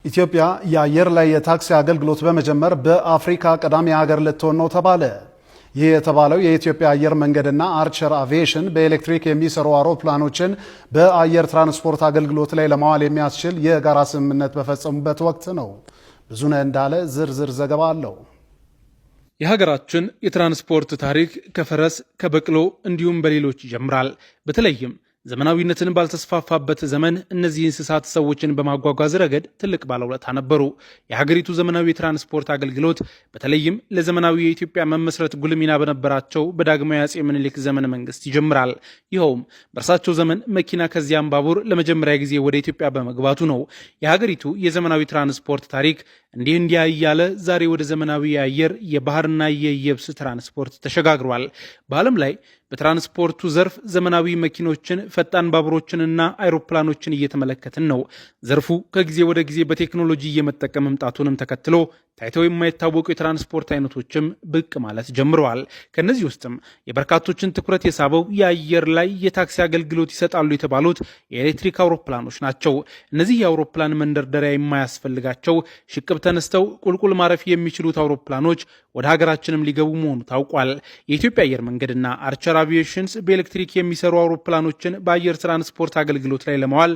ኢትዮጵያ የአየር ላይ የታክሲ አገልግሎት በመጀመር በአፍሪካ ቀዳሚ ሀገር ልትሆን ነው ተባለ። ይህ የተባለው የኢትዮጵያ አየር መንገድና አርቸር አቪዬሽን በኤሌክትሪክ የሚሰሩ አውሮፕላኖችን በአየር ትራንስፖርት አገልግሎት ላይ ለማዋል የሚያስችል የጋራ ስምምነት በፈጸሙበት ወቅት ነው። ብዙነህ እንዳለ ዝርዝር ዘገባ አለው። የሀገራችን የትራንስፖርት ታሪክ ከፈረስ ከበቅሎ እንዲሁም በሌሎች ይጀምራል። በተለይም ዘመናዊነትን ባልተስፋፋበት ዘመን እነዚህ እንስሳት ሰዎችን በማጓጓዝ ረገድ ትልቅ ባለውለታ ነበሩ። የሀገሪቱ ዘመናዊ የትራንስፖርት አገልግሎት በተለይም ለዘመናዊ የኢትዮጵያ መመስረት ጉልህ ሚና በነበራቸው በዳግማዊ አፄ ምኒልክ ዘመነ መንግስት ይጀምራል። ይኸውም በእርሳቸው ዘመን መኪና ከዚያም ባቡር ለመጀመሪያ ጊዜ ወደ ኢትዮጵያ በመግባቱ ነው። የሀገሪቱ የዘመናዊ ትራንስፖርት ታሪክ እንዲህ እያለ ዛሬ ወደ ዘመናዊ የአየር የባህርና የየብስ ትራንስፖርት ተሸጋግሯል። በዓለም ላይ በትራንስፖርቱ ዘርፍ ዘመናዊ መኪኖችን፣ ፈጣን ባቡሮችንና አይሮፕላኖችን እየተመለከትን ነው። ዘርፉ ከጊዜ ወደ ጊዜ በቴክኖሎጂ እየመጠቀ መምጣቱንም ተከትሎ ታይተው የማይታወቁ የትራንስፖርት አይነቶችም ብቅ ማለት ጀምረዋል። ከነዚህ ውስጥም የበርካቶችን ትኩረት የሳበው የአየር ላይ የታክሲ አገልግሎት ይሰጣሉ የተባሉት የኤሌክትሪክ አውሮፕላኖች ናቸው። እነዚህ የአውሮፕላን መንደርደሪያ የማያስፈልጋቸው ሽቅብ ተነስተው ቁልቁል ማረፍ የሚችሉት አውሮፕላኖች ወደ ሀገራችንም ሊገቡ መሆኑ ታውቋል። የኢትዮጵያ አየር መንገድና አርቸር አቪዬሽንስ በኤሌክትሪክ የሚሰሩ አውሮፕላኖችን በአየር ትራንስፖርት አገልግሎት ላይ ለማዋል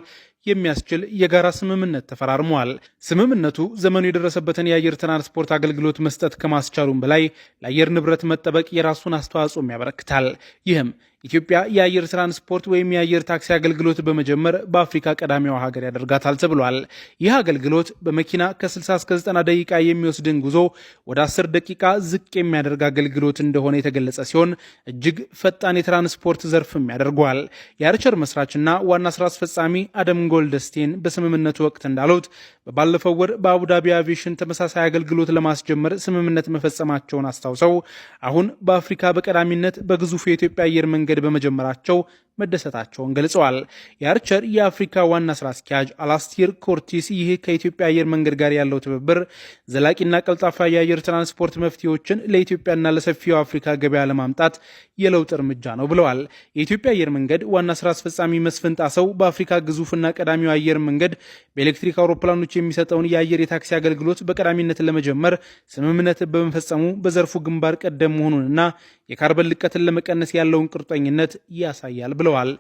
የሚያስችል የጋራ ስምምነት ተፈራርመዋል። ስምምነቱ ዘመኑ የደረሰበትን የአየር ትራንስፖርት አገልግሎት መስጠት ከማስቻሉም በላይ ለአየር ንብረት መጠበቅ የራሱን አስተዋጽኦም ያበረክታል። ይህም ኢትዮጵያ የአየር ትራንስፖርት ወይም የአየር ታክሲ አገልግሎት በመጀመር በአፍሪካ ቀዳሚዋ ሀገር ያደርጋታል ተብሏል። ይህ አገልግሎት በመኪና ከ60 እስከ 90 ደቂቃ የሚወስድን ጉዞ ወደ 10 ደቂቃ ዝቅ የሚያደርግ አገልግሎት እንደሆነ የተገለጸ ሲሆን እጅግ ፈጣን የትራንስፖርት ዘርፍም ያደርገዋል። የአርቸር መስራችና ዋና ስራ አስፈጻሚ አደም ጎልደስቴን በስምምነቱ ወቅት እንዳሉት ባለፈው ወር በአቡዳቢ አቪዬሽን ተመሳሳይ አገልግሎት ለማስጀመር ስምምነት መፈጸማቸውን አስታውሰው አሁን በአፍሪካ በቀዳሚነት በግዙፉ የኢትዮጵያ አየር መንገድ በመጀመራቸው መደሰታቸውን ገልጸዋል። የአርቸር የአፍሪካ ዋና ስራ አስኪያጅ አላስቲር ኮርቲስ ይህ ከኢትዮጵያ አየር መንገድ ጋር ያለው ትብብር ዘላቂና ቀልጣፋ የአየር ትራንስፖርት መፍትሄዎችን ለኢትዮጵያና ለሰፊው አፍሪካ ገበያ ለማምጣት የለውጥ እርምጃ ነው ብለዋል። የኢትዮጵያ አየር መንገድ ዋና ስራ አስፈጻሚ መስፍን ጣሰው በአፍሪካ ግዙፍና ቀዳሚው አየር መንገድ በኤሌክትሪክ አውሮፕላኖች የሚሰጠውን የአየር የታክሲ አገልግሎት በቀዳሚነት ለመጀመር ስምምነት በመፈጸሙ በዘርፉ ግንባር ቀደም መሆኑንና የካርበን ልቀትን ለመቀነስ ያለውን ቁርጠኝነት ያሳያል ብለዋል።